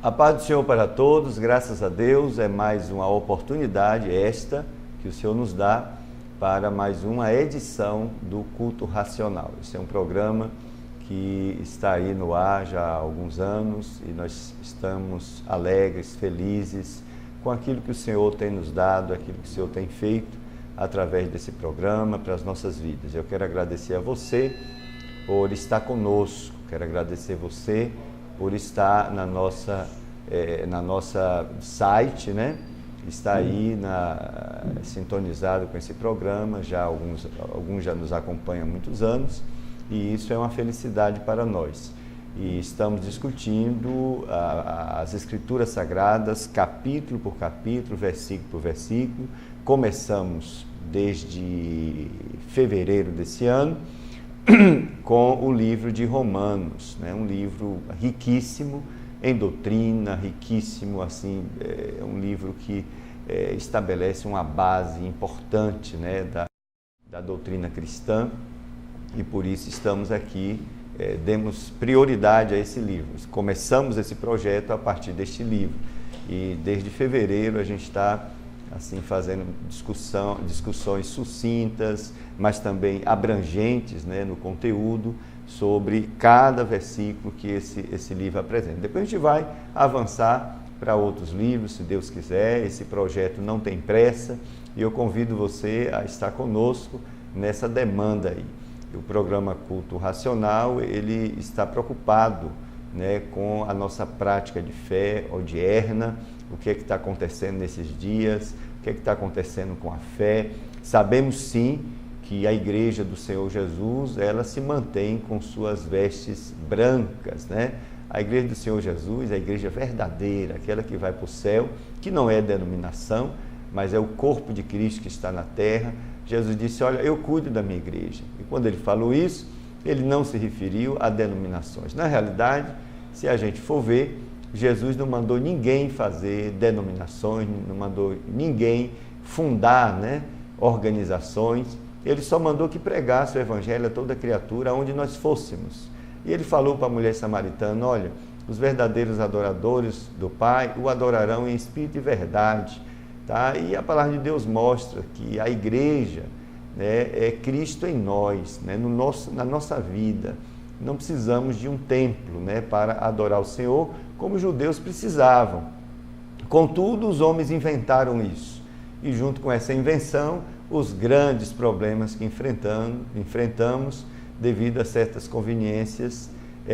A paz do Senhor para todos, graças a Deus, é mais uma oportunidade esta que o Senhor nos dá para mais uma edição do Culto Racional. Esse é um programa que está aí no ar já há alguns anos e nós estamos alegres, felizes com aquilo que o Senhor tem nos dado, aquilo que o Senhor tem feito através desse programa para as nossas vidas. Eu quero agradecer a você por estar conosco, quero agradecer você por estar na nossa site, né? Está aí sintonizado com esse programa, alguns já nos acompanham há muitos anos, e isso é uma felicidade para nós. E estamos discutindo as Escrituras Sagradas, capítulo por capítulo, versículo por versículo. Começamos desde fevereiro desse ano, com o livro de Romanos, né? Um livro riquíssimo em doutrina, riquíssimo, assim, é um livro que estabelece uma base importante, né, da doutrina cristã, e por isso estamos aqui, demos prioridade a esse livro. Começamos esse projeto a partir deste livro, e desde fevereiro a gente está assim, fazendo discussões sucintas, mas também abrangentes, né, no conteúdo, sobre cada versículo que esse livro apresenta. Depois a gente vai avançar para outros livros, se Deus quiser. Esse projeto não tem pressa e eu convido você a estar conosco nessa demanda aí. O programa Culto Racional, ele está preocupado, né, com a nossa prática de fé odierna, o que é que está acontecendo nesses dias, o que é que está acontecendo com a fé. Sabemos sim que a igreja do Senhor Jesus, ela se mantém com suas vestes brancas, né? A igreja do Senhor Jesus é a igreja verdadeira, aquela que vai para o céu, que não é denominação, mas é o corpo de Cristo que está na terra. Jesus disse, olha, eu cuido da minha igreja. E quando ele falou isso, ele não se referiu a denominações. Na realidade, se a gente for ver, Jesus não mandou ninguém fazer denominações, não mandou ninguém fundar, né, organizações. Ele só mandou que pregasse o evangelho a toda criatura, onde nós fôssemos. E ele falou para a mulher samaritana, olha, os verdadeiros adoradores do Pai o adorarão em espírito e verdade. Tá? E a palavra de Deus mostra que a igreja, né, é Cristo em nós, né, na nossa vida. Não precisamos de um templo, né, para adorar o Senhor, como os judeus precisavam. Contudo, os homens inventaram isso. E junto com essa invenção, os grandes problemas que enfrentamos devido a certas conveniências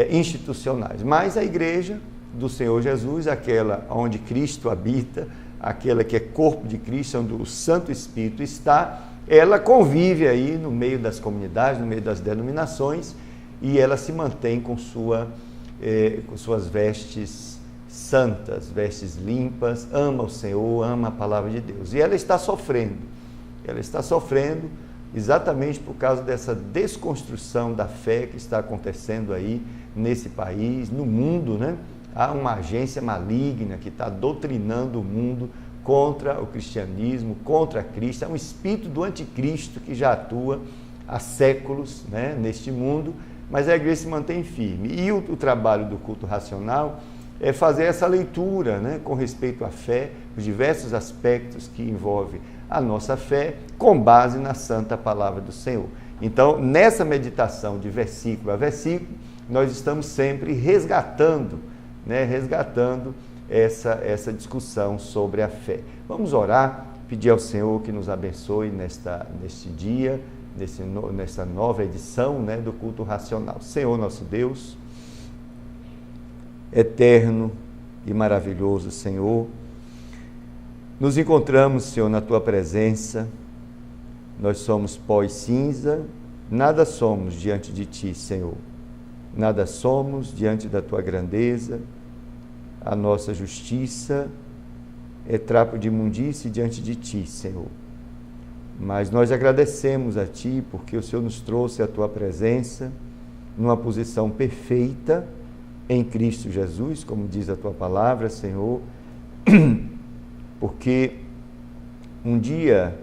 institucionais. Mas a igreja do Senhor Jesus, aquela onde Cristo habita, aquela que é corpo de Cristo, onde o Santo Espírito está, ela convive aí no meio das comunidades, no meio das denominações, e ela se mantém com suas vestes santas, vestes limpas, ama o Senhor, ama a palavra de Deus. E ela está sofrendo exatamente por causa dessa desconstrução da fé que está acontecendo aí nesse país, no mundo, né? Há uma agência maligna que está doutrinando o mundo contra o cristianismo, contra Cristo. É um espírito do anticristo que já atua há séculos, né, neste mundo, mas a igreja se mantém firme. E o trabalho do culto racional é fazer essa leitura, né, com respeito à fé, os diversos aspectos que envolvem a nossa fé, com base na santa palavra do Senhor. Então, nessa meditação de versículo a versículo, nós estamos sempre resgatando essa discussão sobre a fé. Vamos orar, pedir ao Senhor que nos abençoe neste dia, nessa nova edição, né, do culto racional. Senhor nosso Deus, eterno e maravilhoso Senhor, nos encontramos, Senhor, na Tua presença. Nós somos pó e cinza, nada somos diante de Ti, Senhor. Nada somos diante da Tua grandeza. A nossa justiça é trapo de imundície diante de Ti, Senhor. Mas nós agradecemos a Ti porque o Senhor nos trouxe a Tua presença numa posição perfeita em Cristo Jesus, como diz a Tua palavra, Senhor, porque um dia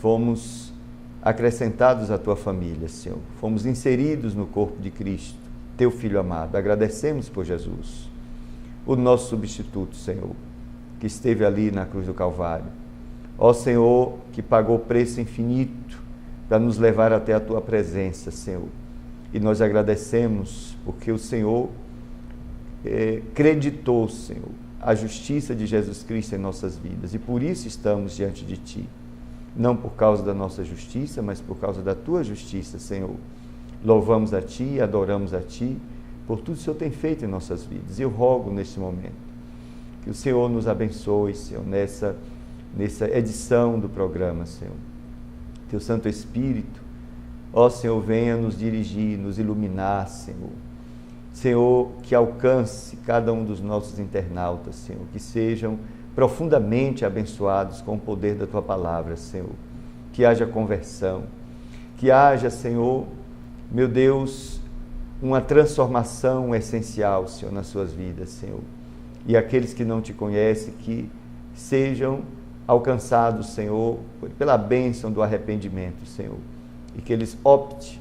fomos acrescentados à Tua família, Senhor. Fomos inseridos no corpo de Cristo, Teu Filho amado. Agradecemos por Jesus. o nosso substituto, Senhor, que esteve ali na cruz do Calvário. Ó Senhor, que pagou preço infinito para nos levar até a Tua presença, Senhor. E nós agradecemos porque o Senhor creditou, Senhor, a justiça de Jesus Cristo em nossas vidas. E por isso estamos diante de Ti. Não por causa da nossa justiça, mas por causa da Tua justiça, Senhor. Louvamos a Ti, adoramos a Ti, por tudo que o Senhor tem feito em nossas vidas. E eu rogo neste momento que o Senhor nos abençoe, Senhor, nessa edição do programa, Senhor. Teu Santo Espírito, ó Senhor, venha nos dirigir, nos iluminar, Senhor. Senhor, que alcance cada um dos nossos internautas, Senhor, que sejam profundamente abençoados com o poder da Tua palavra, Senhor. Que haja conversão, que haja, Senhor, meu Deus, uma transformação essencial, Senhor, nas suas vidas, Senhor. E aqueles que não Te conhecem, que sejam alcançados, Senhor, pela bênção do arrependimento, Senhor. E que eles optem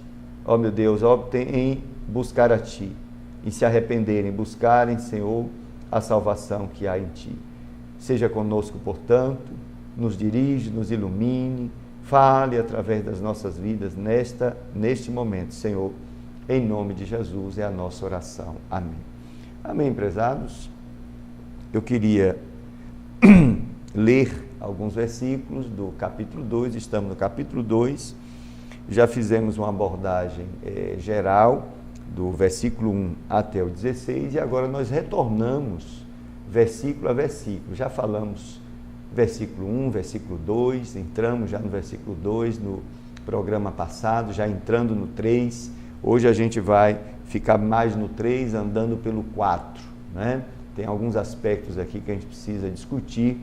em buscar a Ti, e se arrependerem, buscarem, Senhor, a salvação que há em Ti. Seja conosco, portanto, nos dirige, nos ilumine, fale através das nossas vidas neste momento, Senhor. Em nome de Jesus é a nossa oração. Amém. Amém, prezados. Eu queria ler alguns versículos do capítulo 2, estamos no capítulo 2, já fizemos uma abordagem geral do versículo 1 até o 16 e agora nós retornamos versículo a versículo. Já falamos versículo 1, versículo 2, entramos já no versículo 2 no programa passado, já entrando no 3, hoje a gente vai ficar mais no 3, andando pelo 4, né? Tem alguns aspectos aqui que a gente precisa discutir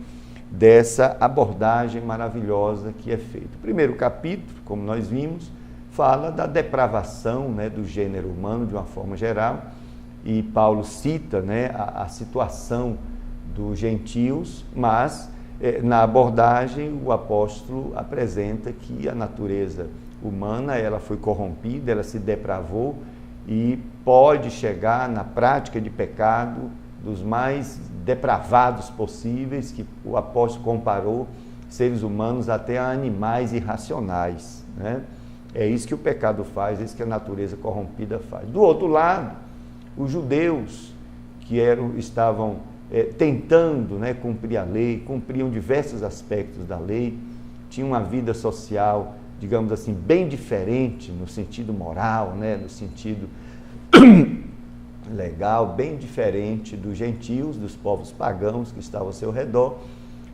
dessa abordagem maravilhosa que é feita. O primeiro capítulo, como nós vimos, fala da depravação, né, do gênero humano de uma forma geral, e Paulo cita, né, a situação dos gentios, mas na abordagem o apóstolo apresenta que a natureza humana ela foi corrompida, ela se depravou e pode chegar na prática de pecado dos mais depravados possíveis, que o apóstolo comparou seres humanos até a animais irracionais, né? É isso que o pecado faz, é isso que a natureza corrompida faz. Do outro lado, os judeus que estavam tentando, né, cumprir a lei, cumpriam diversos aspectos da lei, tinham uma vida social, digamos assim, bem diferente no sentido moral, né, no sentido legal, bem diferente dos gentios, dos povos pagãos que estavam ao seu redor,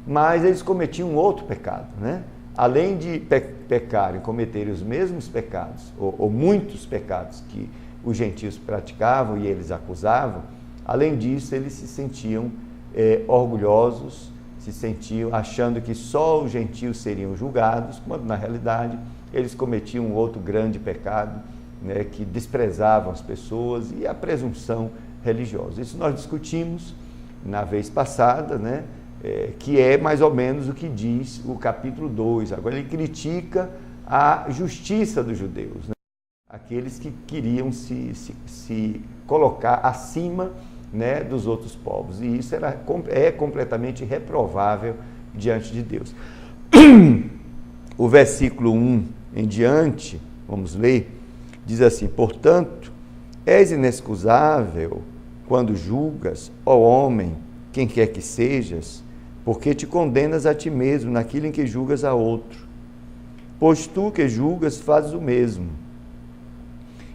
mas eles cometiam um outro pecado, né? Além de pecarem, cometerem os mesmos pecados, ou muitos pecados que os gentios praticavam e eles acusavam, além disso eles se sentiam orgulhosos, se sentiam achando que só os gentios seriam julgados, quando na realidade eles cometiam um outro grande pecado, né, que desprezavam as pessoas e a presunção religiosa. Isso nós discutimos na vez passada, né, que é mais ou menos o que diz o capítulo 2. Agora ele critica a justiça dos judeus, né, aqueles que queriam se colocar acima, né, dos outros povos, e isso é completamente reprovável diante de Deus. O versículo 1 em diante, vamos ler, diz assim: portanto, és inexcusável quando julgas, ó homem, quem quer que sejas, porque te condenas a ti mesmo naquilo em que julgas a outro. Pois tu que julgas fazes o mesmo.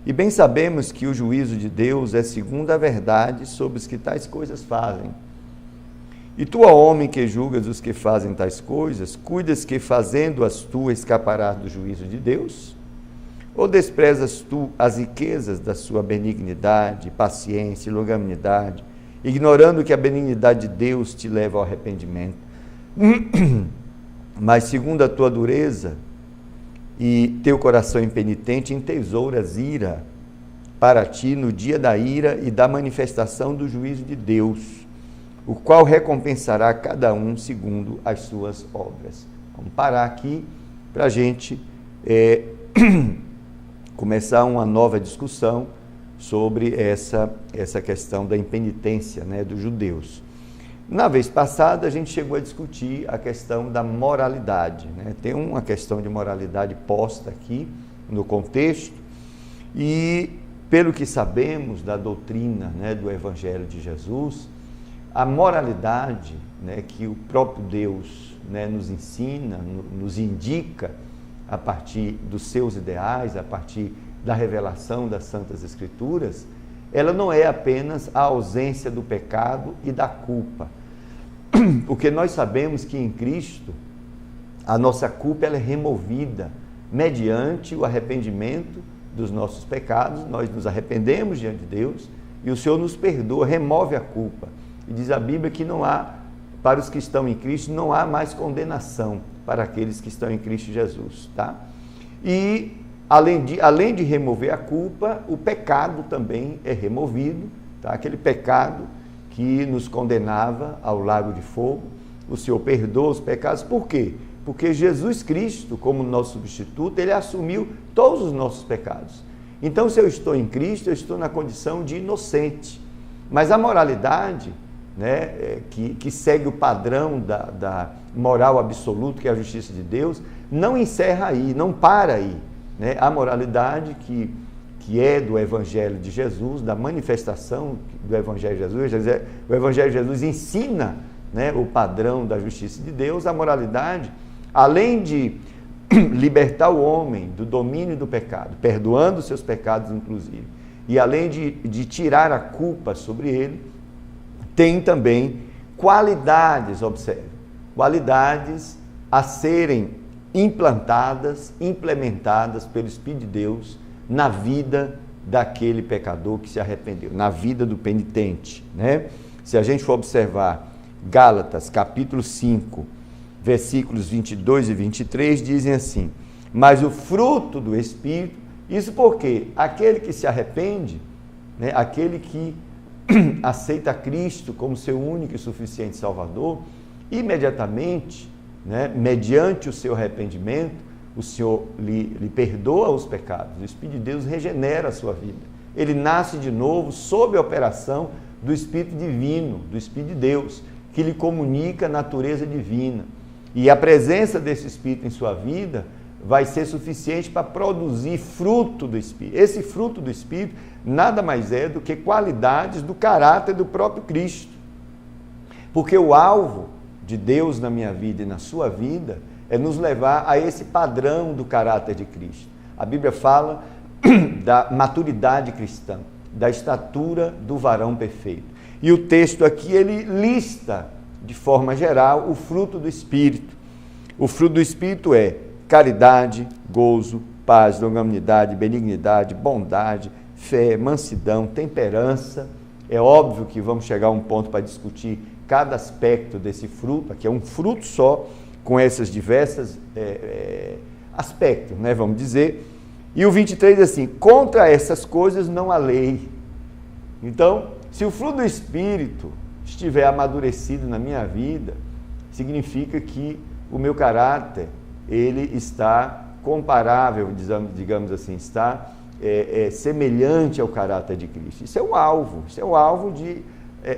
E bem sabemos que o juízo de Deus é segundo a verdade sobre os que tais coisas fazem. E tu, ó homem, que julgas os que fazem tais coisas, cuidas que fazendo-as tu escaparás do juízo de Deus? Ou desprezas tu as riquezas da sua benignidade, paciência e longanimidade, ignorando que a benignidade de Deus te leva ao arrependimento? Mas segundo a tua dureza e teu coração impenitente, entesouras ira para ti no dia da ira e da manifestação do juízo de Deus, o qual recompensará cada um segundo as suas obras. Vamos parar aqui para a gente começar uma nova discussão sobre essa questão da impenitência, né, dos judeus. Na vez passada, a gente chegou a discutir a questão da moralidade, né? Tem uma questão de moralidade posta aqui no contexto, e pelo que sabemos da doutrina, né, do Evangelho de Jesus, a moralidade, né, que o próprio Deus, né, nos ensina, nos indica a partir dos seus ideais, a partir da revelação das Santas Escrituras, ela não é apenas a ausência do pecado e da culpa. Porque nós sabemos que em Cristo a nossa culpa ela é removida mediante o arrependimento dos nossos pecados. Nós nos arrependemos diante de Deus e o Senhor nos perdoa, remove a culpa. E diz a Bíblia que não há, para os que estão em Cristo, não há mais condenação para aqueles que estão em Cristo Jesus, tá? E além de remover a culpa, o pecado também é removido, tá? Aquele pecado que nos condenava ao lago de fogo, o Senhor perdoa os pecados. Por quê? Porque Jesus Cristo, como nosso substituto, ele assumiu todos os nossos pecados. Então, se eu estou em Cristo, eu estou na condição de inocente. Mas a moralidade, né, que segue o padrão da moral absoluta, que é a justiça de Deus, não encerra aí, não para aí, né? A moralidade que é do Evangelho de Jesus, da manifestação do Evangelho de Jesus, o Evangelho de Jesus ensina, né, o padrão da justiça de Deus. A moralidade, além de libertar o homem do domínio do pecado, perdoando os seus pecados inclusive, e além de tirar a culpa sobre ele, tem também qualidades, observe, qualidades a serem implantadas, implementadas pelo Espírito de Deus na vida daquele pecador que se arrependeu, na vida do penitente, né? Se a gente for observar Gálatas, capítulo 5, versículos 22 e 23, dizem assim: mas o fruto do Espírito, isso porque aquele que se arrepende, né, aquele que aceita Cristo como seu único e suficiente Salvador, imediatamente, né, mediante o seu arrependimento, o Senhor lhe perdoa os pecados. O Espírito de Deus regenera a sua vida. Ele nasce de novo sob a operação do Espírito Divino, do Espírito de Deus, que lhe comunica a natureza divina. E a presença desse Espírito em sua vida vai ser suficiente para produzir fruto do Espírito. Esse fruto do Espírito nada mais é do que qualidades do caráter do próprio Cristo. Porque o alvo de Deus na minha vida e na sua vida é nos levar a esse padrão do caráter de Cristo. A Bíblia fala da maturidade cristã, da estatura do varão perfeito. E o texto aqui, ele lista, de forma geral, o fruto do Espírito. O fruto do Espírito é caridade, gozo, paz, longanimidade, benignidade, bondade, fé, mansidão, temperança. É óbvio que vamos chegar a um ponto para discutir cada aspecto desse fruto, aqui é um fruto só, com essas diversas aspectos, né, vamos dizer. E o 23 diz assim: contra essas coisas não há lei. Então, se o fruto do Espírito estiver amadurecido na minha vida, significa que o meu caráter, ele está comparável, digamos assim, está semelhante ao caráter de Cristo. Isso é um alvo de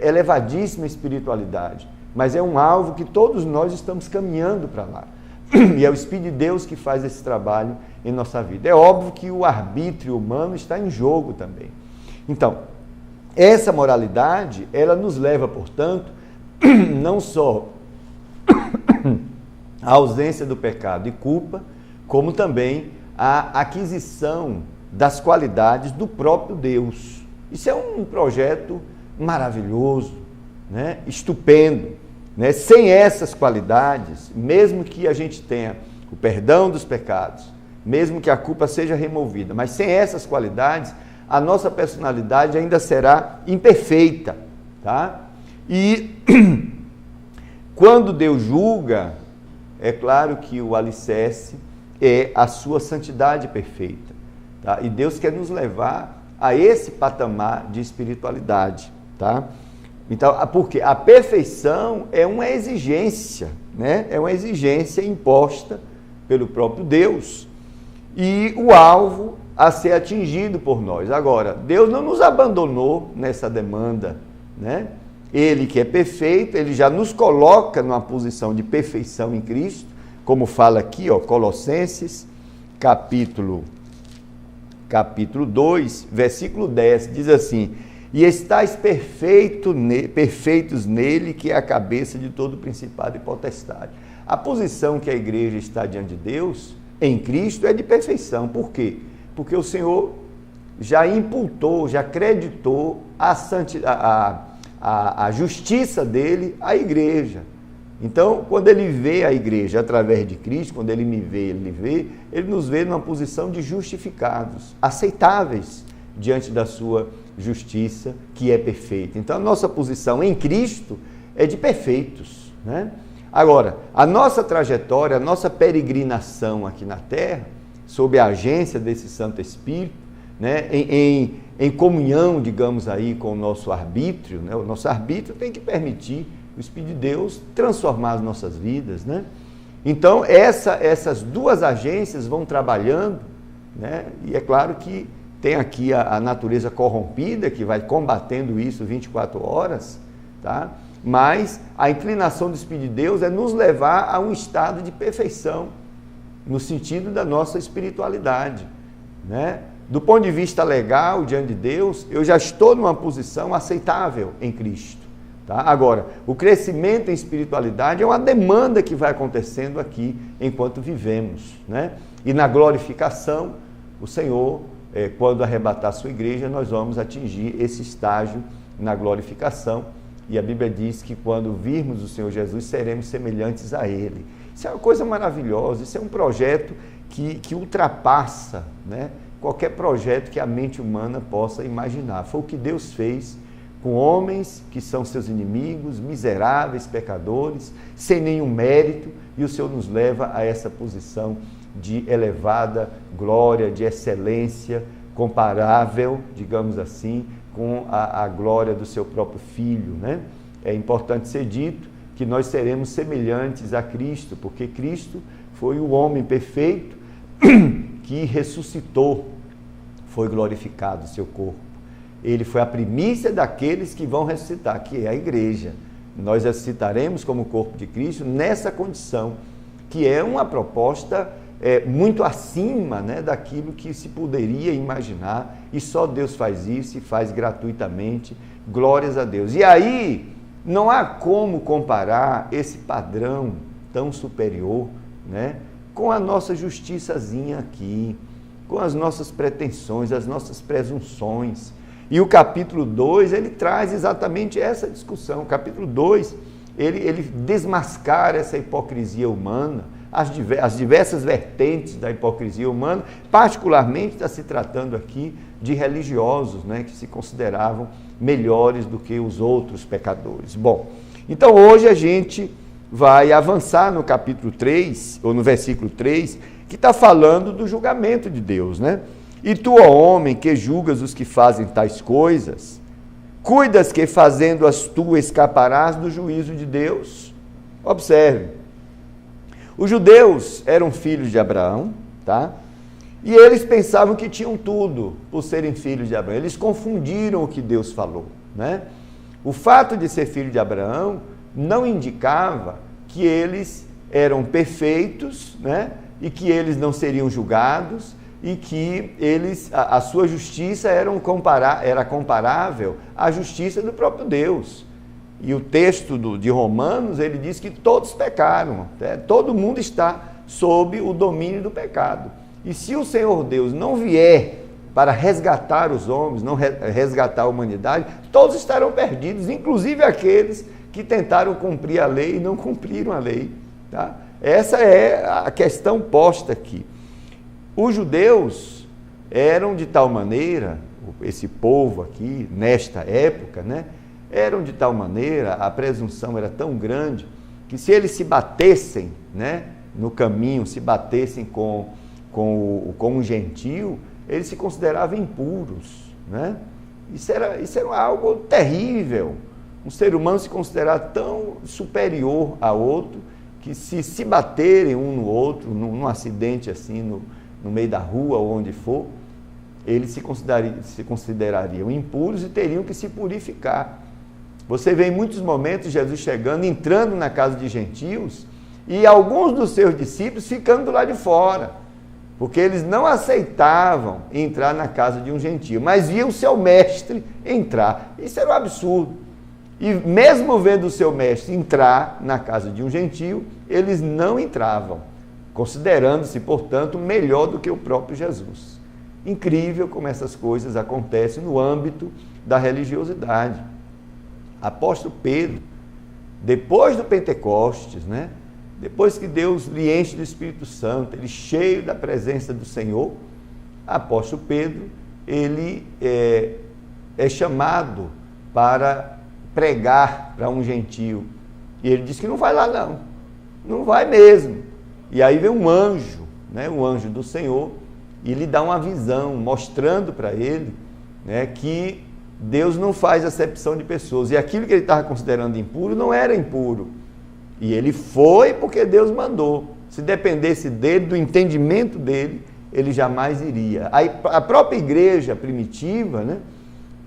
elevadíssima espiritualidade, mas é um alvo que todos nós estamos caminhando para lá. E é o Espírito de Deus que faz esse trabalho em nossa vida. É óbvio que o arbítrio humano está em jogo também. Então, essa moralidade, ela nos leva, portanto, não só à ausência do pecado e culpa, como também à aquisição das qualidades do próprio Deus. Isso é um projeto maravilhoso, né? Estupendo, né? Sem essas qualidades, mesmo que a gente tenha o perdão dos pecados, mesmo que a culpa seja removida, mas sem essas qualidades, a nossa personalidade ainda será imperfeita, tá? E quando Deus julga, é claro que o alicerce é a sua santidade perfeita, tá? E Deus quer nos levar a esse patamar de espiritualidade, tá? Então, porque a perfeição é uma exigência, né? É uma exigência imposta pelo próprio Deus. E o alvo a ser atingido por nós. Agora, Deus não nos abandonou nessa demanda, né? Ele que é perfeito, ele já nos coloca numa posição de perfeição em Cristo, como fala aqui, Colossenses, capítulo 2, versículo 10, diz assim: e estáis perfeitos nele, que é a cabeça de todo principado e potestade. A posição que a igreja está diante de Deus, em Cristo, é de perfeição. Por quê? Porque o Senhor já imputou, já acreditou a justiça dele à igreja. Então, quando ele vê a igreja através de Cristo, quando ele me vê, ele nos vê numa posição de justificados, aceitáveis diante da sua justiça, que é perfeita. Então, a nossa posição em Cristo é de perfeitos, né? Agora, a nossa trajetória, a nossa peregrinação aqui na Terra, sob a agência desse Santo Espírito, né, em comunhão, digamos aí, com o nosso arbítrio, né? O nosso arbítrio tem que permitir o Espírito de Deus transformar as nossas vidas, né? Então, essas duas agências vão trabalhando, né? E é claro que tem aqui a natureza corrompida, que vai combatendo isso 24 horas, tá? Mas a inclinação do Espírito de Deus é nos levar a um estado de perfeição, no sentido da nossa espiritualidade, né? Do ponto de vista legal, diante de Deus, eu já estou numa posição aceitável em Cristo. Tá? Agora, o crescimento em espiritualidade é uma demanda que vai acontecendo aqui enquanto vivemos, né? E na glorificação, o Senhor, quando arrebatar a sua igreja, nós vamos atingir esse estágio na glorificação. E a Bíblia diz que quando virmos o Senhor Jesus, seremos semelhantes a Ele. Isso é uma coisa maravilhosa, isso é um projeto que ultrapassa, né, qualquer projeto que a mente humana possa imaginar. Foi o que Deus fez com homens que são seus inimigos, miseráveis, pecadores, sem nenhum mérito, e o Senhor nos leva a essa posição de elevada glória, de excelência, comparável, digamos assim, com a glória do seu próprio Filho, né? É importante ser dito que nós seremos semelhantes a Cristo, porque Cristo foi o homem perfeito que ressuscitou, foi glorificado o seu corpo. Ele foi a primícia daqueles que vão ressuscitar, que é a igreja. Nós ressuscitaremos como corpo de Cristo nessa condição, que é uma proposta muito acima, né, daquilo que se poderia imaginar, e só Deus faz isso e faz gratuitamente, glórias a Deus. E aí, não há como comparar esse padrão tão superior, né, com a nossa justiçazinha aqui, com as nossas pretensões, as nossas presunções. E o capítulo 2, ele traz exatamente essa discussão. O capítulo 2, ele desmascara essa hipocrisia humana, as diversas vertentes da hipocrisia humana, particularmente está se tratando aqui de religiosos, né, que se consideravam melhores do que os outros pecadores. Bom, então hoje a gente vai avançar no capítulo 3, ou no versículo 3, que está falando do julgamento de Deus, né? E tu, ó homem, que julgas os que fazem tais coisas, cuidas que fazendo-as tu escaparás do juízo de Deus. Observe, os judeus eram filhos de Abraão, tá? E eles pensavam que tinham tudo por serem filhos de Abraão. Eles confundiram o que Deus falou, né? O fato de ser filho de Abraão não indicava que eles eram perfeitos, né? E que eles não seriam julgados, e que a sua justiça era comparável à justiça do próprio Deus. E o texto de Romanos, ele diz que todos pecaram, né? Todo mundo está sob o domínio do pecado. E se o Senhor Deus não vier para resgatar os homens, não resgatar a humanidade, todos estarão perdidos, inclusive aqueles que tentaram cumprir a lei e não cumpriram a lei, tá? Essa é a questão posta aqui. Os judeus eram de tal maneira, esse povo aqui, nesta época, né, eram de tal maneira, a presunção era tão grande, que se eles se batessem, né, no caminho, se batessem com um gentil, eles se consideravam impuros, né? Isso era algo terrível, um ser humano se considerar tão superior a outro, que se baterem um no outro, num acidente assim, no meio da rua ou onde for, eles se considerariam impuros e teriam que se purificar. Você vê em muitos momentos Jesus chegando, entrando na casa de gentios, e alguns dos seus discípulos ficando do lado de fora, porque eles não aceitavam entrar na casa de um gentio, mas viam o seu mestre entrar. Isso era um absurdo. E mesmo vendo o seu mestre entrar na casa de um gentio, eles não entravam, considerando-se, portanto, melhor do que o próprio Jesus. Incrível como essas coisas acontecem no âmbito da religiosidade. Apóstolo Pedro, depois do Pentecostes, né? Depois que Deus lhe enche do Espírito Santo, ele cheio da presença do Senhor, apóstolo Pedro, ele é chamado para pregar para um gentio. E ele diz que não vai lá não, não vai mesmo. E aí vem um anjo, né, um anjo do Senhor, e lhe dá uma visão, mostrando para ele, né, que Deus não faz acepção de pessoas. E aquilo que ele estava considerando impuro não era impuro. E ele foi porque Deus mandou. Se dependesse dele, do entendimento dele, ele jamais iria. A própria igreja primitiva, né,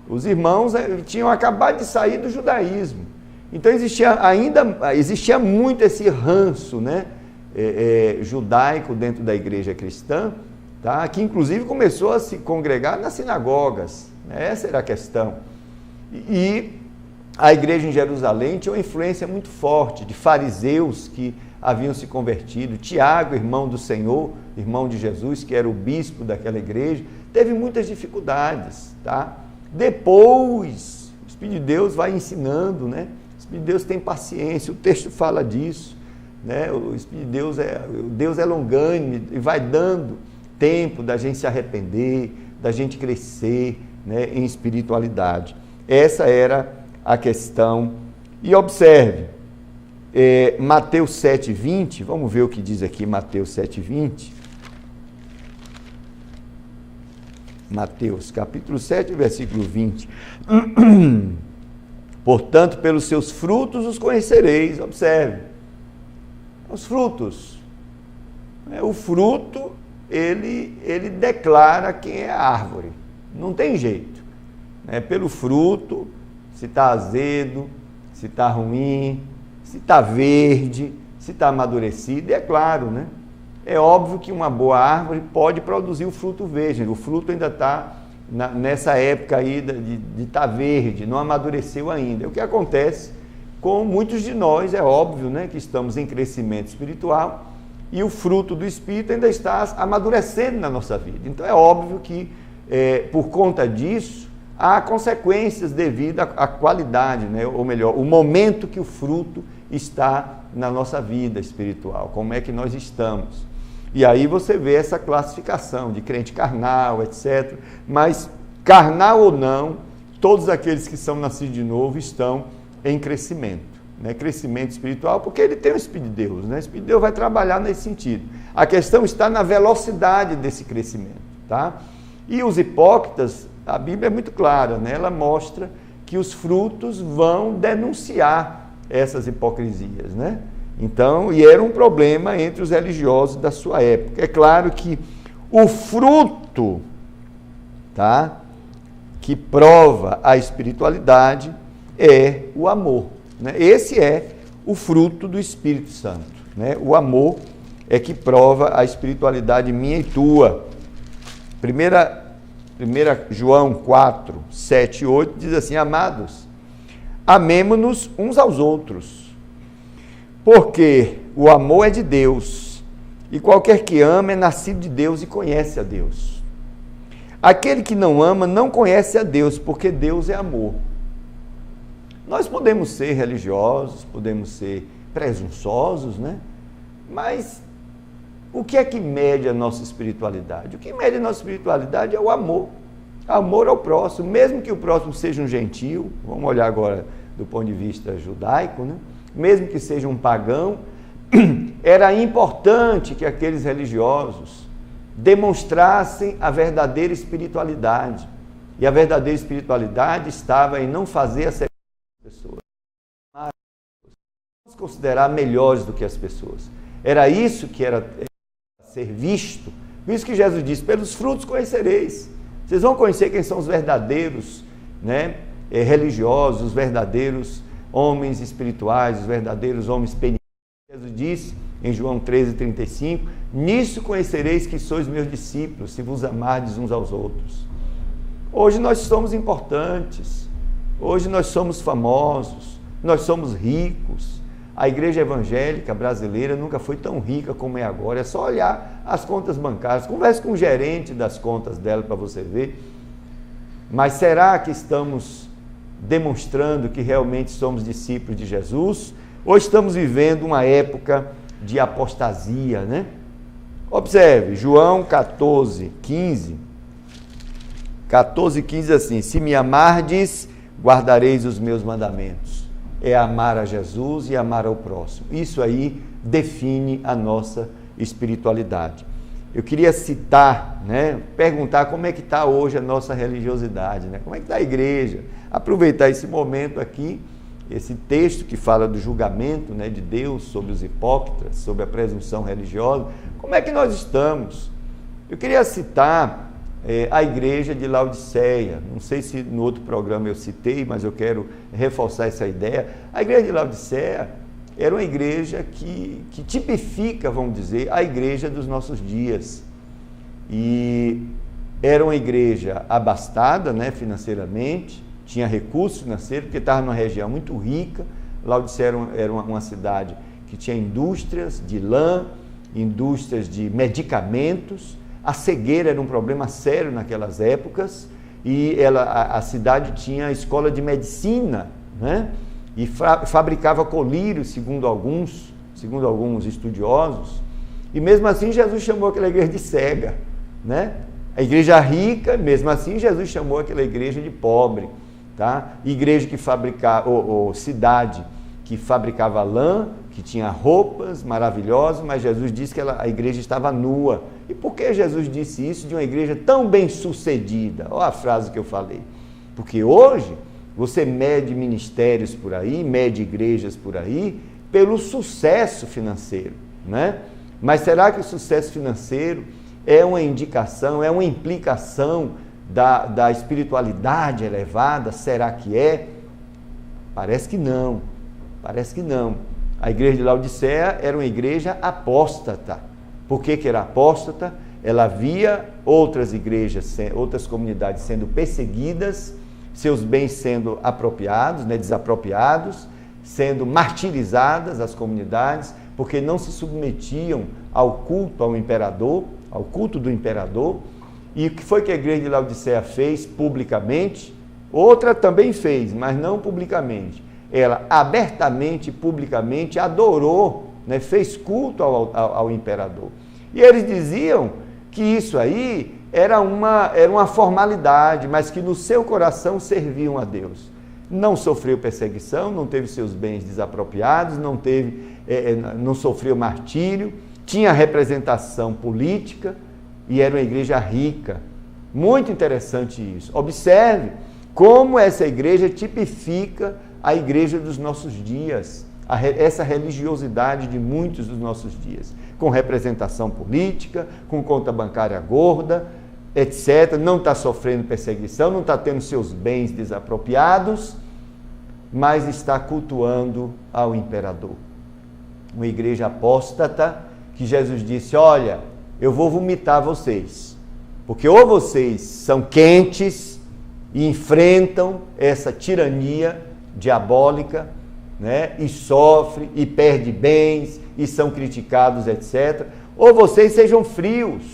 os irmãos tinham acabado de sair do judaísmo. Então existia muito esse ranço, né, judaico dentro da igreja cristã, tá, que inclusive começou a se congregar nas sinagogas. Essa era a questão. E a igreja em Jerusalém tinha uma influência muito forte de fariseus que haviam se convertido. Tiago, irmão do Senhor, irmão de Jesus, que era o bispo daquela igreja, teve muitas dificuldades, tá? Depois, o Espírito de Deus vai ensinando, né? O Espírito de Deus tem paciência, o texto fala disso, né? O Espírito de Deus é longânime e vai dando tempo da gente se arrepender, da gente crescer, né, em espiritualidade. Essa era a questão. E observe, Mateus 7,20, vamos ver o que diz aqui Mateus 7,20. Mateus capítulo 7, versículo 20. Portanto, pelos seus frutos os conhecereis. Observe, os frutos. O fruto, ele declara quem é a árvore. Não tem jeito. Pelo fruto, se está azedo, se está ruim, se está verde, se está amadurecido, e é claro, né? É óbvio que uma boa árvore pode produzir o fruto verde. O fruto ainda está nessa época aí de estar verde, não amadureceu ainda. O que acontece com muitos de nós, é óbvio, né, que estamos em crescimento espiritual e o fruto do Espírito ainda está amadurecendo na nossa vida. Então é óbvio que, por conta disso, há consequências devido à qualidade, né? Ou melhor, o momento que o fruto está na nossa vida espiritual, como é que nós estamos. E aí você vê essa classificação de crente carnal, etc. Mas, carnal ou não, todos aqueles que são nascidos de novo estão em crescimento, né? Crescimento espiritual, porque ele tem o Espírito de Deus, né? O Espírito de Deus vai trabalhar nesse sentido. A questão está na velocidade desse crescimento, tá? E os hipócritas, a Bíblia é muito clara, né? Ela mostra que os frutos vão denunciar essas hipocrisias, né? Então, e era um problema entre os religiosos da sua época. É claro que o fruto, tá, que prova a espiritualidade é o amor, né? Esse é o fruto do Espírito Santo, né? O amor é que prova a espiritualidade minha e tua. 1 João 4, 7 e 8 diz assim: amados, amemo-nos uns aos outros, porque o amor é de Deus, e qualquer que ama é nascido de Deus e conhece a Deus. Aquele que não ama não conhece a Deus, porque Deus é amor. Nós podemos ser religiosos, podemos ser presunçosos, né? Mas o que é que mede a nossa espiritualidade? O que mede a nossa espiritualidade é o amor. Amor ao próximo, mesmo que o próximo seja um gentio, vamos olhar agora do ponto de vista judaico, né? Mesmo que seja um pagão, era importante que aqueles religiosos demonstrassem a verdadeira espiritualidade. E a verdadeira espiritualidade estava em não fazer acepção das pessoas, mas se considerar melhores do que as pessoas. Era isso que era ser visto. Por isso que Jesus disse: pelos frutos conhecereis. Vocês vão conhecer quem são os verdadeiros, né, religiosos, os verdadeiros homens espirituais, os verdadeiros homens penitentes. Jesus disse em João 13:35, nisso conhecereis que sois meus discípulos, se vos amardes uns aos outros. Hoje nós somos importantes, hoje nós somos famosos, nós somos ricos. A igreja evangélica brasileira nunca foi tão rica como é agora. É só olhar as contas bancárias, converse com o gerente das contas dela para você ver. Mas será que estamos demonstrando que realmente somos discípulos de Jesus? Ou estamos vivendo uma época de apostasia, né? Observe, João 14:15 diz assim, se me amardes, guardareis os meus mandamentos. É amar a Jesus e amar ao próximo. Isso aí define a nossa espiritualidade. Eu queria citar, né, perguntar como é que está hoje a nossa religiosidade, né? Como é que está a igreja? Aproveitar esse momento aqui, esse texto que fala do julgamento, né, de Deus sobre os hipócritas, sobre a presunção religiosa. Como é que nós estamos? Eu queria citar a igreja de Laodiceia. Não sei se no outro programa eu citei, mas eu quero reforçar essa ideia. A igreja de Laodiceia era uma igreja que tipifica, vamos dizer, a igreja dos nossos dias. E era uma igreja abastada, né, financeiramente, tinha recursos financeiros, porque estava numa região muito rica. Laodiceia era uma cidade que tinha indústrias de lã, indústrias de medicamentos. A cegueira era um problema sério naquelas épocas, e a cidade tinha escola de medicina, né? E fabricava colírios, segundo alguns estudiosos, e mesmo assim Jesus chamou aquela igreja de cega, né? A igreja rica, mesmo assim Jesus chamou aquela igreja de pobre, tá? Igreja que fabricava, ou cidade que fabricava lã, que tinha roupas maravilhosas, mas Jesus disse que a igreja estava nua. E por que Jesus disse isso de uma igreja tão bem sucedida? Olha a frase que eu falei. Porque hoje você mede ministérios por aí, mede igrejas por aí, pelo sucesso financeiro, né? Mas será que o sucesso financeiro é uma indicação, é uma implicação da espiritualidade elevada? Será que é? Parece que não. Parece que não. A igreja de Laodiceia era uma igreja apóstata. Por que era apóstata? Ela via outras igrejas, outras comunidades sendo perseguidas, seus bens sendo apropriados, né, desapropriados, sendo martirizadas as comunidades, porque não se submetiam ao culto ao imperador, ao culto do imperador. E o que foi que a igreja de Laodiceia fez publicamente? Outra também fez, mas não publicamente. Ela abertamente, publicamente adorou, né, fez culto ao imperador. E eles diziam que isso aí era uma formalidade, mas que no seu coração serviam a Deus. Não sofreu perseguição, não teve seus bens desapropriados, não sofreu martírio, tinha representação política e era uma igreja rica. Muito interessante isso. Observe como essa igreja tipifica a igreja dos nossos dias, essa religiosidade de muitos dos nossos dias, com representação política, com conta bancária gorda, etc., não está sofrendo perseguição, não está tendo seus bens desapropriados, mas está cultuando ao imperador. Uma igreja apóstata que Jesus disse, olha, eu vou vomitar vocês, porque ou vocês são quentes e enfrentam essa tirania diabólica, né, e sofre, e perde bens, e são criticados, etc., ou vocês sejam frios,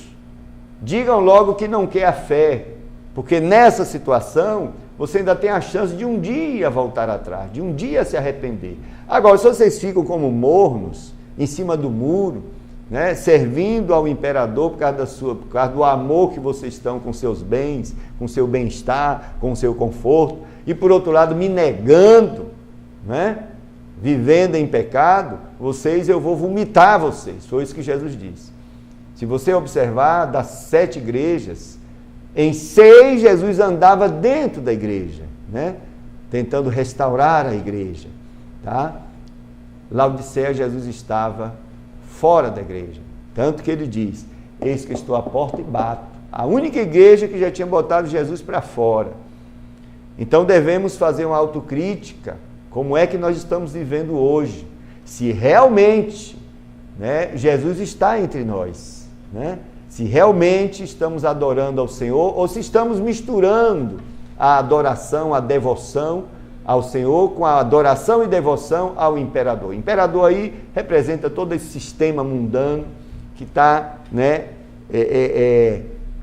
digam logo que não quer a fé, porque nessa situação você ainda tem a chance de um dia voltar atrás, de um dia se arrepender. Agora, se vocês ficam como mornos, em cima do muro, né, servindo ao imperador por causa do amor que vocês estão com seus bens, com seu bem-estar, com seu conforto, e por outro lado me negando, né, vivendo em pecado, eu vou vomitar vocês. Foi isso que Jesus disse. Se você observar, das 7 igrejas, em 6 Jesus andava dentro da igreja, né, tentando restaurar a igreja, tá? Laodiceia, Jesus estava fora da igreja, tanto que ele diz, eis que estou à porta e bato, A única igreja que já tinha botado Jesus para fora. Então devemos fazer uma autocrítica. Como é que nós estamos vivendo hoje? Se realmente, né, Jesus está entre nós, né? Se realmente estamos adorando ao Senhor ou se estamos misturando a adoração, a devoção ao Senhor com a adoração e devoção ao imperador. O imperador aí representa todo esse sistema mundano que está, né,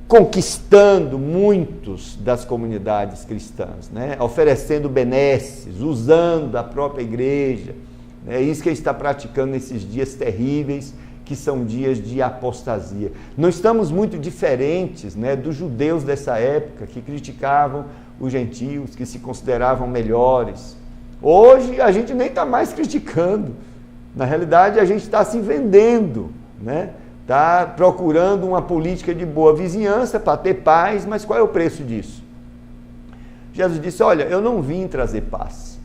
conquistando muitos das comunidades cristãs, né, oferecendo benesses, usando a própria igreja. É isso que ele está praticando nesses dias terríveis, que são dias de apostasia. Não estamos muito diferentes, né, dos judeus dessa época, que criticavam os gentios, que se consideravam melhores. Hoje a gente nem está mais criticando. Na realidade, a gente está se vendendo, né? Está procurando uma política de boa vizinhança para ter paz, mas qual é o preço disso? Jesus disse, olha, eu não vim trazer paz,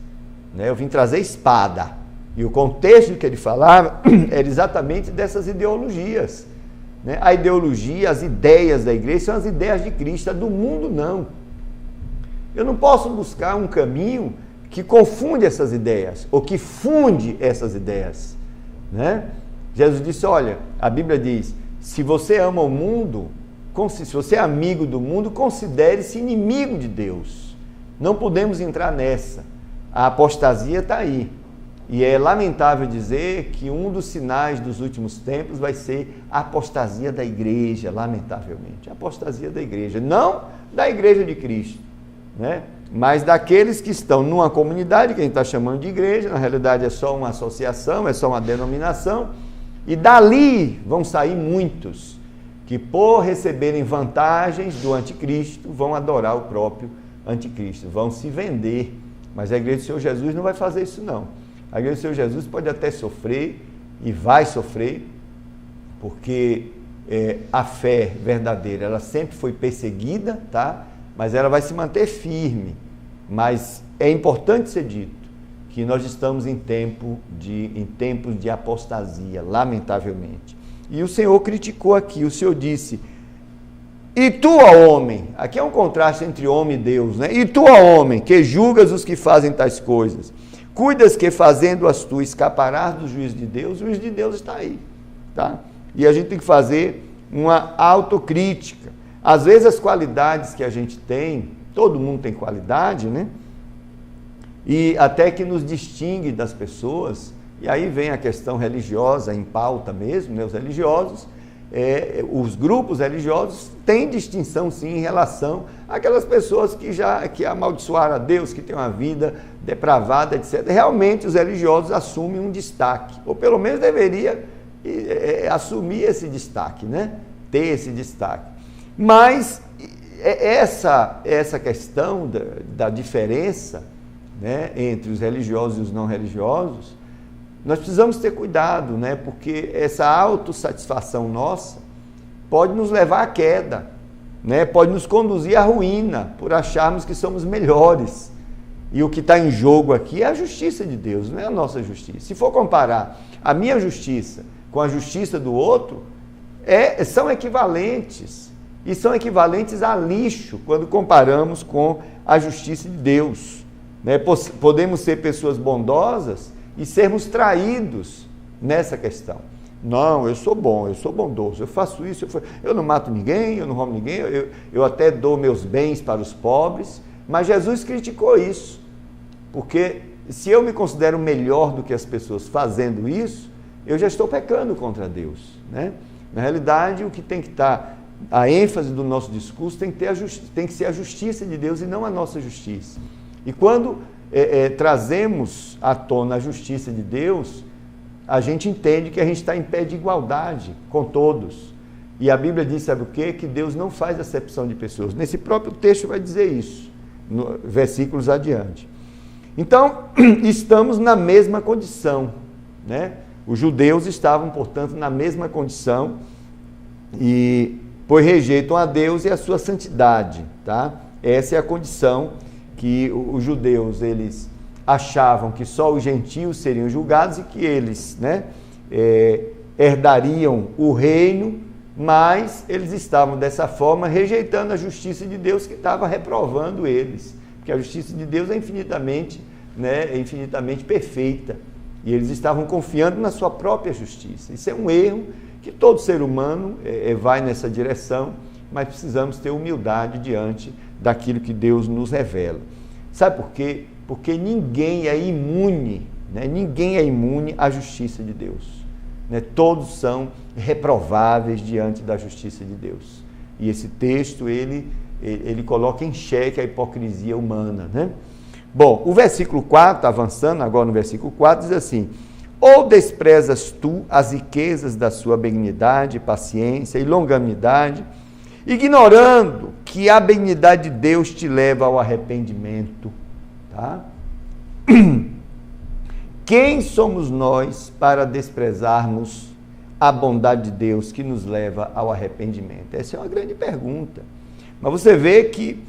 né? Eu vim trazer espada. E o contexto que ele falava era exatamente dessas ideologias, né? A ideologia, as ideias da igreja são as ideias de Cristo, a do mundo não. Eu não posso buscar um caminho que confunde essas ideias, ou que funde essas ideias, né? Jesus disse, olha, a Bíblia diz, se você ama o mundo, se você é amigo do mundo, considere-se inimigo de Deus. Não podemos entrar nessa. A apostasia está aí. E é lamentável dizer que um dos sinais dos últimos tempos vai ser a apostasia da igreja, lamentavelmente. A apostasia da igreja, não da igreja de Cristo, né? Mas daqueles que estão numa comunidade, que a gente está chamando de igreja, na realidade é só uma associação, é só uma denominação, e dali vão sair muitos que, por receberem vantagens do anticristo, vão adorar o próprio anticristo, vão se vender. Mas a igreja do Senhor Jesus não vai fazer isso não. A igreja do Senhor Jesus pode até sofrer, e vai sofrer, porque a fé verdadeira, ela sempre foi perseguida, tá? Mas ela vai se manter firme. Mas é importante ser dito que nós estamos em tempos de apostasia, lamentavelmente. E o Senhor criticou aqui, o Senhor disse, e tu, ó homem, aqui é um contraste entre homem e Deus, né? E tu, ó homem, que julgas os que fazem tais coisas, cuidas que fazendo-as tu escaparás do juízo de Deus, o juízo de Deus está aí, tá? E a gente tem que fazer uma autocrítica. Às vezes as qualidades que a gente tem, todo mundo tem qualidade, né? E até que nos distingue das pessoas, e aí vem a questão religiosa em pauta mesmo, né? Os religiosos, os grupos religiosos têm distinção sim em relação àquelas pessoas que amaldiçoaram a Deus, que têm uma vida depravada, etc. Realmente os religiosos assumem um destaque, ou pelo menos deveria assumir esse destaque, né? Ter esse destaque. Mas essa questão da diferença, né, entre os religiosos e os não religiosos, nós precisamos ter cuidado, né, porque essa autossatisfação nossa pode nos levar à queda, né, pode nos conduzir à ruína, por acharmos que somos melhores. E o que está em jogo aqui é a justiça de Deus, não é a nossa justiça. Se for comparar a minha justiça com a justiça do outro, são equivalentes. E são equivalentes a lixo quando comparamos com a justiça de Deus, né? Podemos ser pessoas bondosas e sermos traídos nessa questão. Não, eu sou bom, eu sou bondoso, eu faço isso, eu não mato ninguém, eu não roubo ninguém, eu até dou meus bens para os pobres. Mas Jesus criticou isso, porque se eu me considero melhor do que as pessoas fazendo isso, eu já estou pecando contra Deus, né? Na realidade, o que tem que estar, a ênfase do nosso discurso tem que ser a justiça de Deus e não a nossa justiça. E quando trazemos à tona a justiça de Deus, a gente entende que a gente está em pé de igualdade com todos. E a Bíblia diz, sabe o quê? Que Deus não faz acepção de pessoas. Nesse próprio texto vai dizer isso, versículos adiante. Então, estamos na mesma condição, né? Os judeus estavam, portanto, na mesma condição, pois rejeitam a Deus e a sua santidade, tá? Essa é a condição que os judeus, eles achavam que só os gentios seriam julgados e que eles, né, herdariam o reino, mas eles estavam dessa forma rejeitando a justiça de Deus que estava reprovando eles, porque a justiça de Deus é infinitamente perfeita, e eles estavam confiando na sua própria justiça. Isso é um erro que todo ser humano vai nessa direção, mas precisamos ter humildade diante daquilo que Deus nos revela. Sabe por quê? Porque ninguém é imune, né? Ninguém é imune à justiça de Deus, né? Todos são reprováveis diante da justiça de Deus. E esse texto, ele coloca em xeque a hipocrisia humana, né? Bom, o versículo 4, avançando agora no versículo 4, diz assim: ou desprezas tu as riquezas da sua benignidade, paciência e longanimidade, ignorando que a benignidade de Deus te leva ao arrependimento, tá? Quem somos nós para desprezarmos a bondade de Deus que nos leva ao arrependimento? Essa é uma grande pergunta. Mas você vê que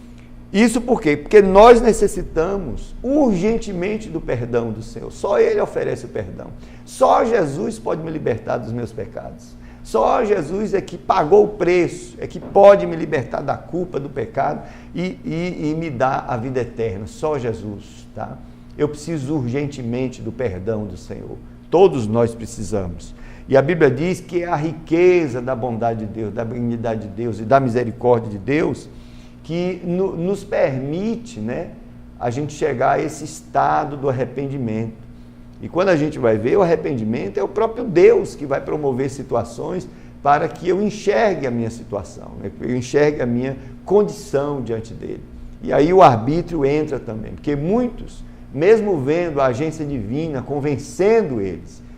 isso por quê? Porque nós necessitamos urgentemente do perdão do Senhor. Só Ele oferece o perdão. Só Jesus pode me libertar dos meus pecados. Só Jesus é que pagou o preço, é que pode me libertar da culpa, do pecado e me dar a vida eterna. Só Jesus, tá? Eu preciso urgentemente do perdão do Senhor. Todos nós precisamos. E a Bíblia diz que é a riqueza da bondade de Deus, da benignidade de Deus e da misericórdia de Deus que nos permite, né, a gente chegar a esse estado do arrependimento. E quando a gente vai ver, o arrependimento é o próprio Deus que vai promover situações para que eu enxergue a minha situação, né? Eu enxergue a minha condição diante dele. E aí o arbítrio entra também, porque muitos, mesmo vendo a agência divina convencendo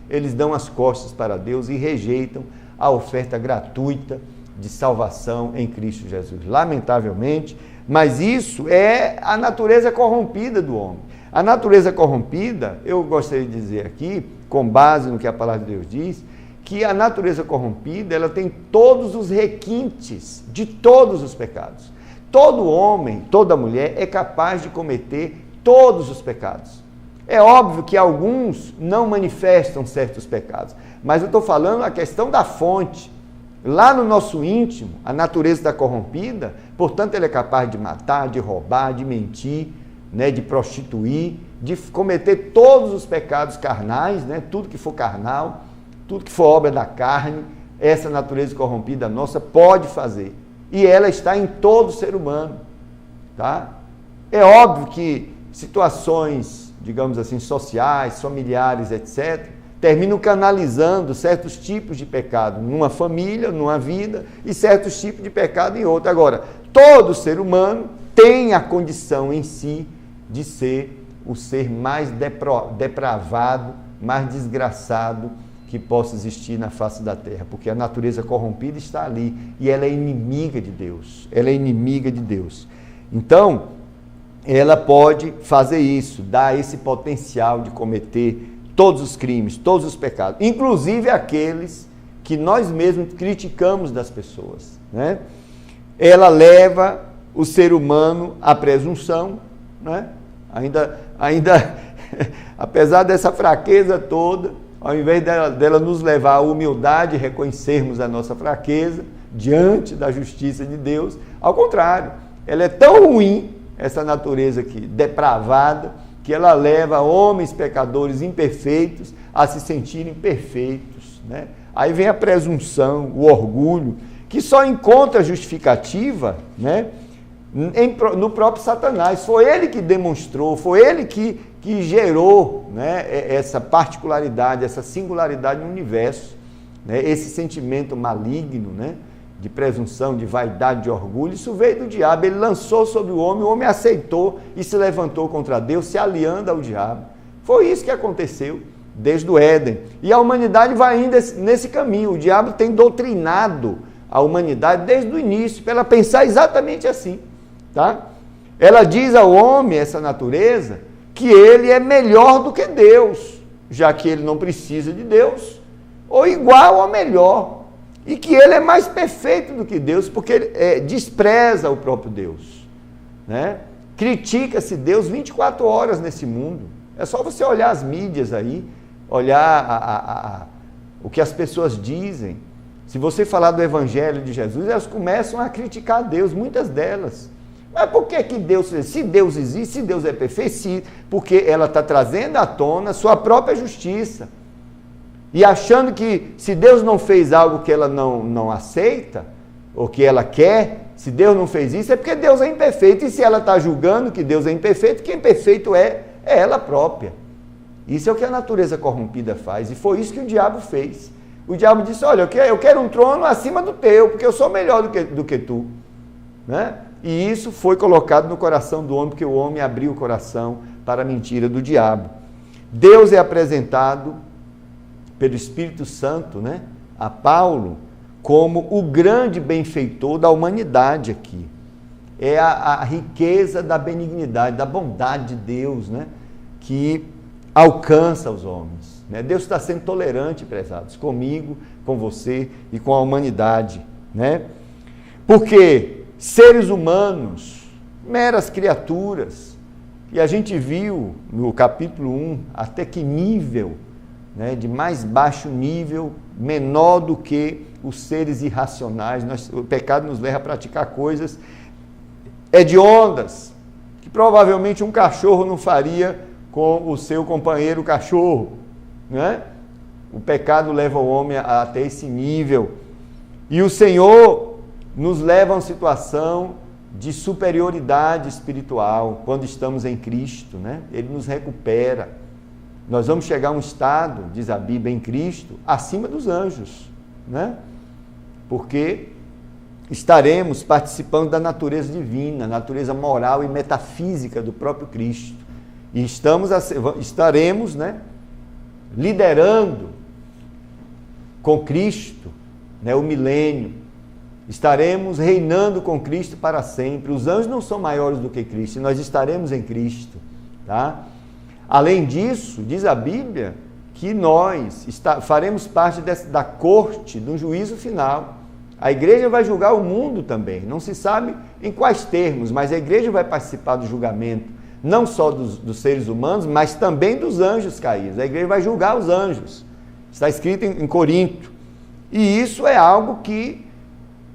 eles dão as costas para Deus e rejeitam a oferta gratuita de salvação em Cristo Jesus. Lamentavelmente, mas isso é a natureza corrompida do homem. A natureza corrompida, eu gostaria de dizer aqui, com base no que a palavra de Deus diz, que a natureza corrompida, ela tem todos os requintes de todos os pecados. Todo homem, toda mulher é capaz de cometer todos os pecados. É óbvio que alguns não manifestam certos pecados, mas eu estou falando a questão da fonte. Lá no nosso íntimo, a natureza está corrompida, portanto, ele é capaz de matar, de roubar, de mentir, né, de prostituir, de cometer todos os pecados carnais, né, tudo que for carnal, tudo que for obra da carne, essa natureza corrompida nossa pode fazer. E ela está em todo ser humano, tá? É óbvio que situações, digamos assim, sociais, familiares, etc., terminam canalizando certos tipos de pecado numa família, numa vida, e certos tipos de pecado em outra. Agora, todo ser humano tem a condição em si de ser o ser mais depravado, mais desgraçado que possa existir na face da terra, porque a natureza corrompida está ali e ela é inimiga de Deus. Ela é inimiga de Deus. Então, ela pode fazer isso, dar esse potencial de cometer todos os crimes, todos os pecados, inclusive aqueles que nós mesmos criticamos das pessoas, né? Ela leva o ser humano à presunção, né? Ainda apesar dessa fraqueza toda, ao invés dela nos levar à humildade e reconhecermos a nossa fraqueza diante da justiça de Deus, ao contrário, ela é tão ruim, essa natureza aqui, depravada, que ela leva homens pecadores imperfeitos a se sentirem perfeitos, né? Aí vem a presunção, o orgulho, que só encontra justificativa, né, no próprio Satanás. Foi ele que demonstrou, foi ele que gerou, né, essa particularidade, essa singularidade no universo, né, esse sentimento maligno, né, de presunção, de vaidade, de orgulho. Isso veio do diabo, ele lançou sobre o homem aceitou e se levantou contra Deus, se aliando ao diabo. Foi isso que aconteceu desde o Éden. E a humanidade vai indo nesse caminho. O diabo tem doutrinado a humanidade desde o início, para ela pensar exatamente assim, tá? Ela diz ao homem, essa natureza, que ele é melhor do que Deus, já que ele não precisa de Deus, ou igual ou melhor, e que ele é mais perfeito do que Deus, porque ele despreza o próprio Deus, né? Critica-se Deus 24 horas nesse mundo. É só você olhar as mídias aí, olhar o que as pessoas dizem. Se você falar do Evangelho de Jesus, elas começam a criticar Deus, muitas delas. Mas por que Deus, se Deus existe, se Deus é perfeito, porque ela está trazendo à tona sua própria justiça. E achando que se Deus não fez algo que ela não aceita, ou que ela quer, se Deus não fez isso, é porque Deus é imperfeito. E se ela está julgando que Deus é imperfeito, quem é perfeito é ela própria. Isso é o que a natureza corrompida faz, e foi isso que o diabo fez. O diabo disse, olha, eu quero um trono acima do teu, porque eu sou melhor do que tu. Né? E isso foi colocado no coração do homem, porque o homem abriu o coração para a mentira do diabo. Deus é apresentado pelo Espírito Santo, né, a Paulo, como o grande benfeitor da humanidade aqui. É a riqueza da benignidade, da bondade de Deus, né, que alcança os homens. Né? Deus está sendo tolerante, prezados, comigo, com você e com a humanidade. Né? Porque seres humanos, meras criaturas, e a gente viu no capítulo 1 até que nível, né, de mais baixo nível, menor do que os seres irracionais. O pecado nos leva a praticar coisas hediondas, que provavelmente um cachorro não faria com o seu companheiro cachorro. Né? O pecado leva o homem até esse nível. E o Senhor nos leva a uma situação de superioridade espiritual quando estamos em Cristo. Né? Ele nos recupera. Nós vamos chegar a um estado, diz a Bíblia, em Cristo, acima dos anjos, né? Porque estaremos participando da natureza divina, natureza moral e metafísica do próprio Cristo. E estaremos, né, liderando com Cristo, né, o milênio. Estaremos reinando com Cristo para sempre. Os anjos não são maiores do que Cristo, nós estaremos em Cristo, tá? Além disso, diz a Bíblia que nós faremos parte da corte do juízo final. A igreja vai julgar o mundo também, não se sabe em quais termos, mas a igreja vai participar do julgamento, não só dos seres humanos, mas também dos anjos caídos. A igreja vai julgar os anjos, está escrito em Corinto. E isso é algo que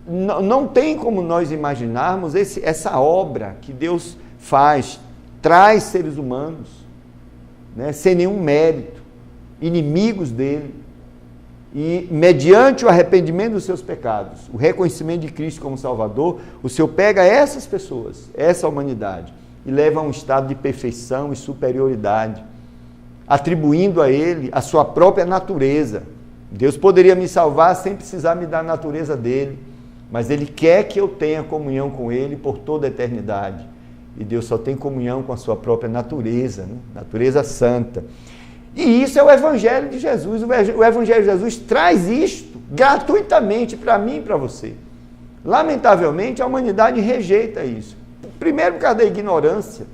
não tem como nós imaginarmos essa obra que Deus faz, traz seres humanos, né, sem nenhum mérito, inimigos dele, e mediante o arrependimento dos seus pecados, o reconhecimento de Cristo como Salvador, o Senhor pega essas pessoas, essa humanidade, e leva a um estado de perfeição e superioridade, atribuindo a ele a sua própria natureza. Deus poderia me salvar sem precisar me dar a natureza dele, mas ele quer que eu tenha comunhão com ele por toda a eternidade. E Deus só tem comunhão com a sua própria natureza, né? Natureza santa. E isso é o Evangelho de Jesus. O Evangelho de Jesus traz isto gratuitamente para mim e para você. Lamentavelmente, a humanidade rejeita isso. Primeiro, por causa da ignorância.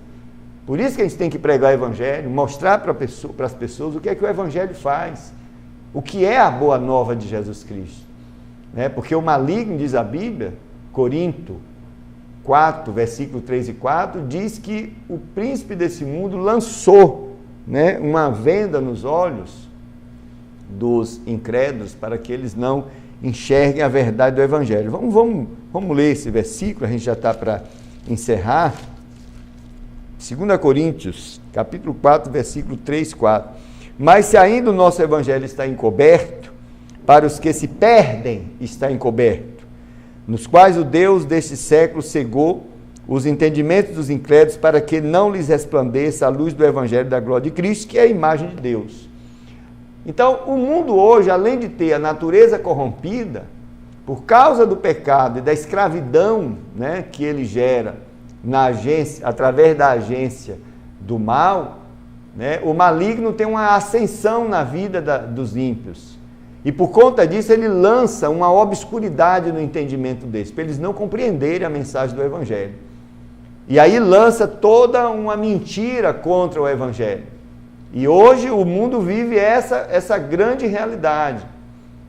Por isso que a gente tem que pregar o Evangelho, mostrar para as pessoas o que é que o Evangelho faz. O que é a boa nova de Jesus Cristo. Né? Porque o maligno, diz a Bíblia, Corinto 4, versículo 3 e 4, diz que o príncipe desse mundo lançou, né, uma venda nos olhos dos incrédulos para que eles não enxerguem a verdade do Evangelho. Vamos ler esse versículo, a gente já está para encerrar. 2 Coríntios, capítulo 4, versículo 3 e 4. Mas se ainda o nosso Evangelho está encoberto, para os que se perdem está encoberto, nos quais o Deus deste século cegou os entendimentos dos incrédulos para que não lhes resplandeça a luz do Evangelho da glória de Cristo, que é a imagem de Deus. Então, o mundo hoje, além de ter a natureza corrompida, por causa do pecado e da escravidão, né, que ele gera na agência, através da agência do mal, né, o maligno tem uma ascensão na vida dos ímpios. E por conta disso ele lança uma obscuridade no entendimento deles, para eles não compreenderem a mensagem do Evangelho. E aí lança toda uma mentira contra o Evangelho. E hoje o mundo vive essa grande realidade,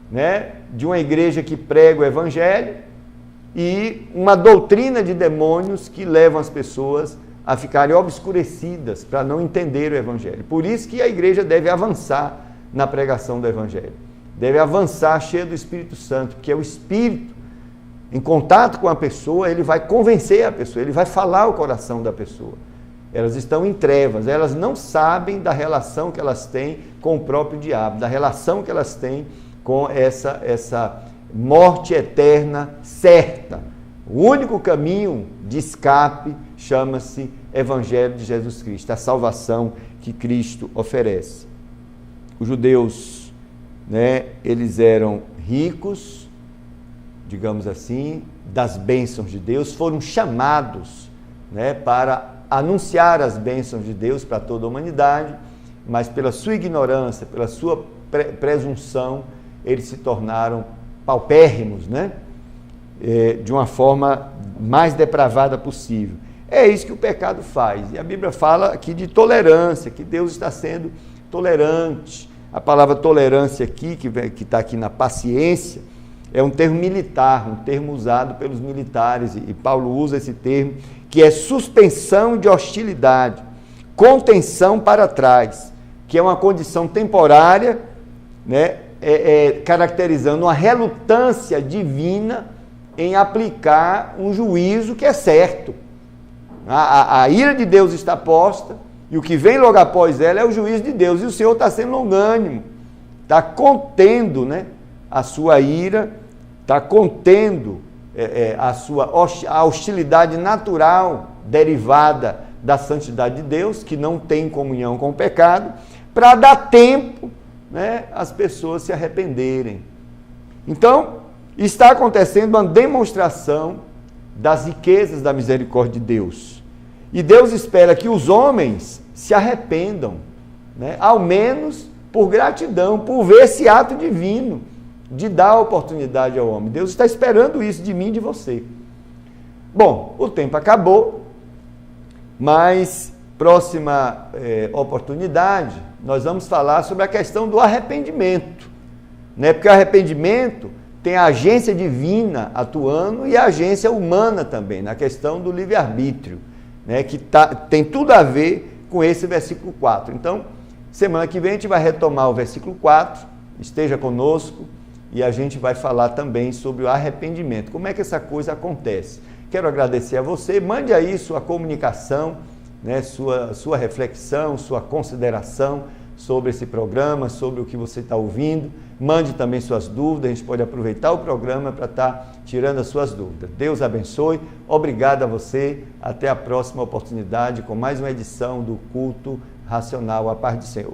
né? De uma igreja que prega o Evangelho e uma doutrina de demônios que levam as pessoas a ficarem obscurecidas para não entender o Evangelho. Por isso que a igreja deve avançar na pregação do Evangelho. deve avançar cheio do Espírito Santo, porque é o Espírito, em contato com a pessoa, ele vai convencer a pessoa, ele vai falar o coração da pessoa. Elas estão em trevas, elas não sabem da relação que elas têm com o próprio diabo, da relação que elas têm com essa morte eterna certa. O único caminho de escape chama-se Evangelho de Jesus Cristo, a salvação que Cristo oferece. Os judeus, eles eram ricos, digamos assim, das bênçãos de Deus, foram chamados para anunciar as bênçãos de Deus para toda a humanidade, mas pela sua ignorância, pela sua presunção, eles se tornaram paupérrimos, de uma forma mais depravada possível. É isso que o pecado faz. E a Bíblia fala aqui de tolerância, que Deus está sendo tolerante. A palavra tolerância aqui, que está aqui na paciência, é um termo militar, um termo usado pelos militares, e Paulo usa esse termo, que é suspensão de hostilidade, contenção para trás, que é uma condição temporária, caracterizando uma relutância divina em aplicar um juízo que é certo. A ira de Deus está posta, e o que vem logo após ela é o juízo de Deus, e o Senhor está sendo longânimo, está contendo a sua ira, está contendo a hostilidade natural derivada da santidade de Deus, que não tem comunhão com o pecado, para dar tempo as pessoas se arrependerem. Então, está acontecendo uma demonstração das riquezas da misericórdia de Deus. E Deus espera que os homens se arrependam, ao menos por gratidão, por ver esse ato divino de dar a oportunidade ao homem. Deus está esperando isso de mim e de você. Bom, o tempo acabou, mas próxima oportunidade, nós vamos falar sobre a questão do arrependimento, porque o arrependimento tem a agência divina atuando e a agência humana também, na questão do livre-arbítrio, que tem tudo a ver com esse versículo 4. Então, semana que vem a gente vai retomar o versículo 4, esteja conosco, e a gente vai falar também sobre o arrependimento. Como é que essa coisa acontece? Quero agradecer a você, mande aí sua comunicação, sua reflexão, sua consideração sobre esse programa, sobre o que você está ouvindo. Mande também suas dúvidas, a gente pode aproveitar o programa para estar tirando as suas dúvidas. Deus abençoe, obrigado a você, até a próxima oportunidade com mais uma edição do Culto Racional. A paz do Senhor.